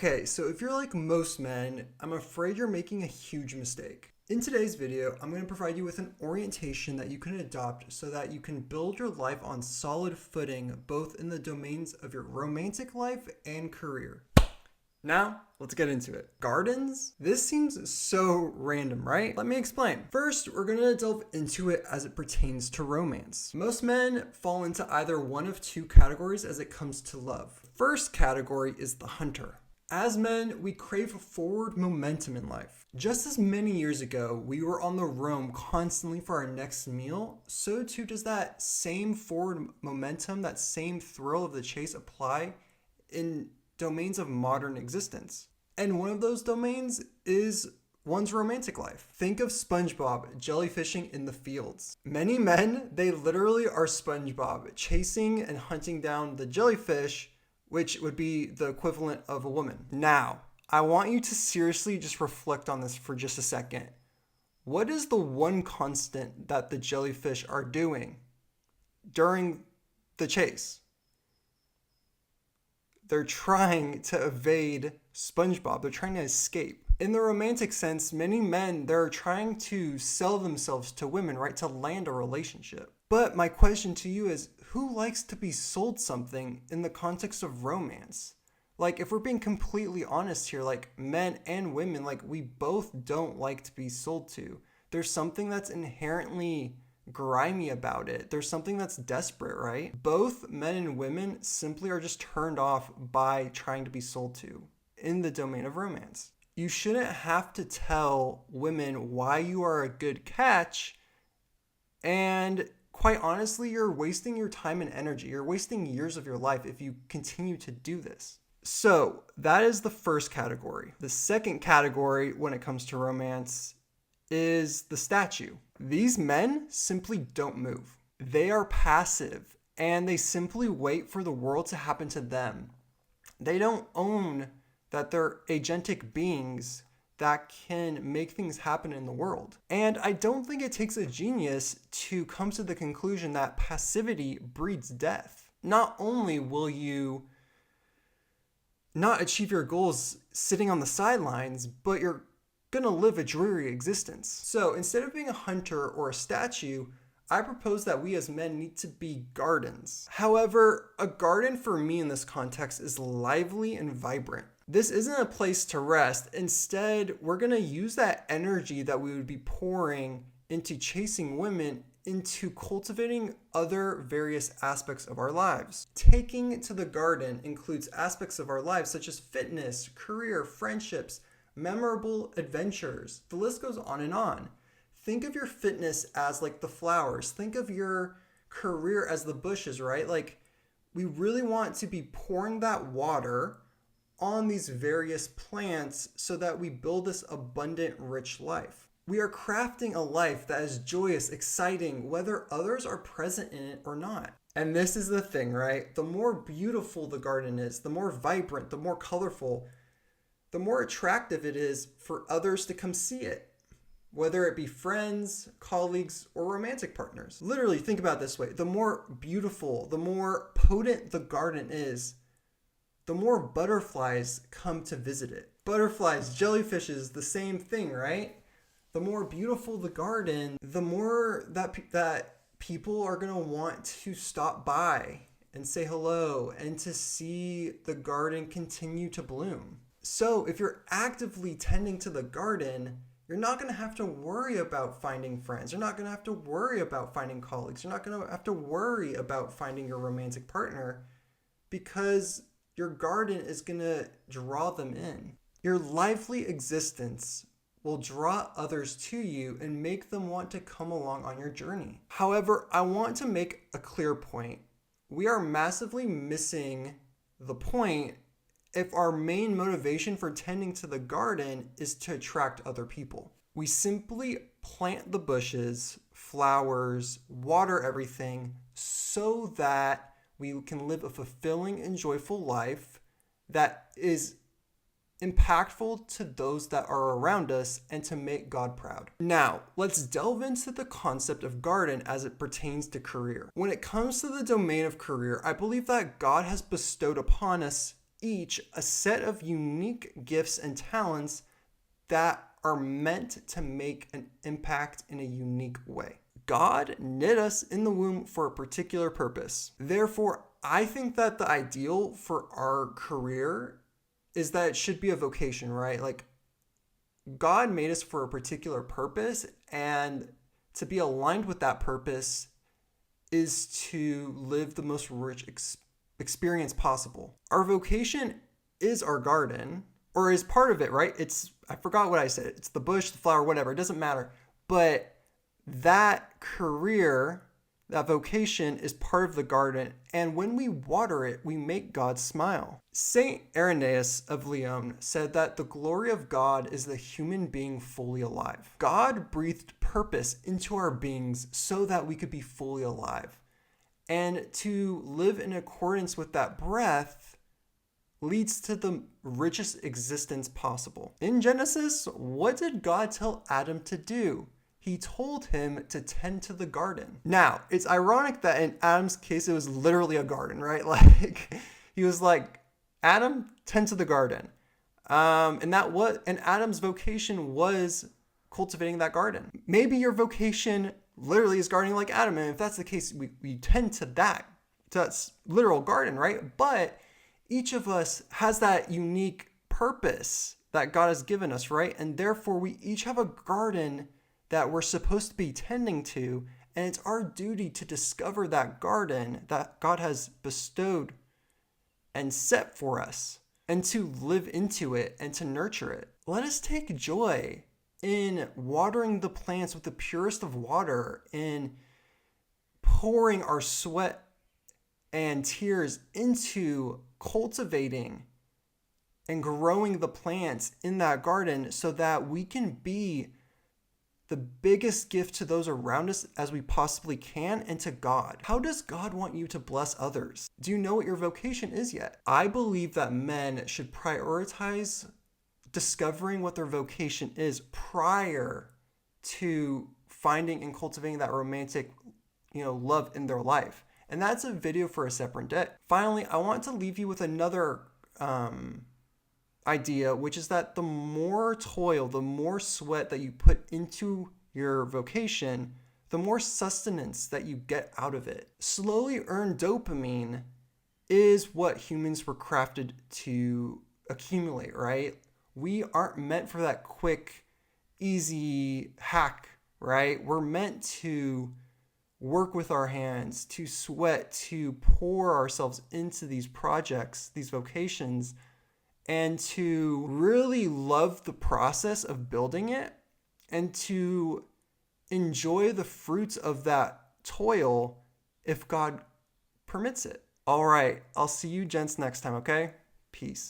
Okay, so if you're like most men, I'm afraid you're making a huge mistake. In today's video, I'm going to provide you with an orientation that you can adopt so that you can build your life on solid footing, both in the domains of your romantic life and career. Now, let's get into it. Gardens? This seems so random, right? Let me explain. First, we're going to delve into it as it pertains to romance. Most men fall into either one of two categories as it comes to love. First category is the hunter. As men, we crave forward momentum in life. Just as many years ago, we were on the roam constantly for our next meal, so too does that same forward momentum, that same thrill of the chase apply in domains of modern existence. And one of those domains is one's romantic life. Think of SpongeBob jellyfishing in the fields. Many men, they literally are SpongeBob, chasing and hunting down the jellyfish, which would be the equivalent of a woman. Now, I want you to seriously just reflect on this for just a second. What is the one constant that the jellyfish are doing during the chase? They're trying to evade SpongeBob. They're trying to escape. In the romantic sense, many men, they're trying to sell themselves to women, right? To land a relationship. But my question to you is, who likes to be sold something in the context of romance? Like, if we're being completely honest here, like men and women, like we both don't like to be sold to. There's something that's inherently grimy about it. There's something that's desperate, right? Both men and women simply are just turned off by trying to be sold to in the domain of romance. You shouldn't have to tell women why you are a good catch, and quite honestly, you're wasting your time and energy. You're wasting years of your life if you continue to do this. So that is the first category. The second category when it comes to romance is the statue. These men simply don't move. They are passive and they simply wait for the world to happen to them. They don't own that they're agentic beings that can make things happen in the world. And I don't think it takes a genius to come to the conclusion that passivity breeds death. Not only will you not achieve your goals sitting on the sidelines, but you're gonna live a dreary existence. So instead of being a hunter or a statue, I propose that we as men need to be gardens. However, a garden for me in this context is lively and vibrant. This isn't a place to rest. Instead, we're going to use that energy that we would be pouring into chasing women into cultivating other various aspects of our lives. Taking to the garden includes aspects of our lives such as fitness, career, friendships, memorable adventures. The list goes on and on. Think of your fitness as like the flowers. Think of your career as the bushes, right? Like, we really want to be pouring that water on these various plants so that we build this abundant, rich life. We are crafting a life that is joyous, exciting, whether others are present in it or not. And this is the thing, right? The more beautiful the garden is, the more vibrant, the more colorful, the more attractive it is for others to come see it. Whether it be friends, colleagues, or romantic partners. Literally, think about it this way. The more beautiful, the more potent the garden is, the more butterflies come to visit it. Butterflies, jellyfishes, the same thing, right? The more beautiful the garden, the more that people are going to want to stop by and say hello and to see the garden continue to bloom. So if you're actively tending to the garden, you're not going to have to worry about finding friends. You're not going to have to worry about finding colleagues. You're not going to have to worry about finding your romantic partner because your garden is going to draw them in. Your lively existence will draw others to you and make them want to come along on your journey. However, I want to make a clear point. We are massively missing the point if our main motivation for tending to the garden is to attract other people. We simply plant the bushes, flowers, water everything so that we can live a fulfilling and joyful life that is impactful to those that are around us and to make God proud. Now, let's delve into the concept of garden as it pertains to career. When it comes to the domain of career, I believe that God has bestowed upon us each a set of unique gifts and talents that are meant to make an impact in a unique way. God knit us in the womb for a particular purpose. Therefore, I think that the ideal for our career is that it should be a vocation, right? Like, God made us for a particular purpose, and to be aligned with that purpose is to live the most rich experience possible. Our vocation is our garden, or is part of it, right? I forgot what I said. It's the bush, the flower, whatever. It doesn't matter. But that career, that vocation is part of the garden. And when we water it, we make God smile. Saint Irenaeus of Lyon said that the glory of God is the human being fully alive. God breathed purpose into our beings so that we could be fully alive. And to live in accordance with that breath leads to the richest existence possible. In Genesis, what did God tell Adam to do? He told him to tend to the garden. Now, it's ironic that in Adam's case, it was literally a garden, right? Like, he was like, Adam, tend to the garden. And Adam's vocation was cultivating that garden. Maybe your vocation literally is gardening like Adam. And if that's the case, we tend to that's literal garden, right? But each of us has that unique purpose that God has given us, right? And therefore, we each have a garden that we're supposed to be tending to, and it's our duty to discover that garden that God has bestowed and set for us, and to live into it and to nurture it. Let us take joy in watering the plants with the purest of water, in pouring our sweat and tears into cultivating and growing the plants in that garden so that we can be the biggest gift to those around us as we possibly can, and to God. How does God want you to bless others? Do you know what your vocation is yet? I believe that men should prioritize discovering what their vocation is prior to finding and cultivating that romantic, love in their life. And that's a video for a separate day. Finally, I want to leave you with another idea, which is that the more toil, the more sweat that you put into your vocation, the more sustenance that you get out of it. Slowly earned dopamine is what humans were crafted to accumulate, right? We aren't meant for that quick, easy hack, right? We're meant to work with our hands, to sweat, to pour ourselves into these projects, these vocations, and to really love the process of building it, and to enjoy the fruits of that toil if God permits it. All right, I'll see you gents next time, okay? Peace.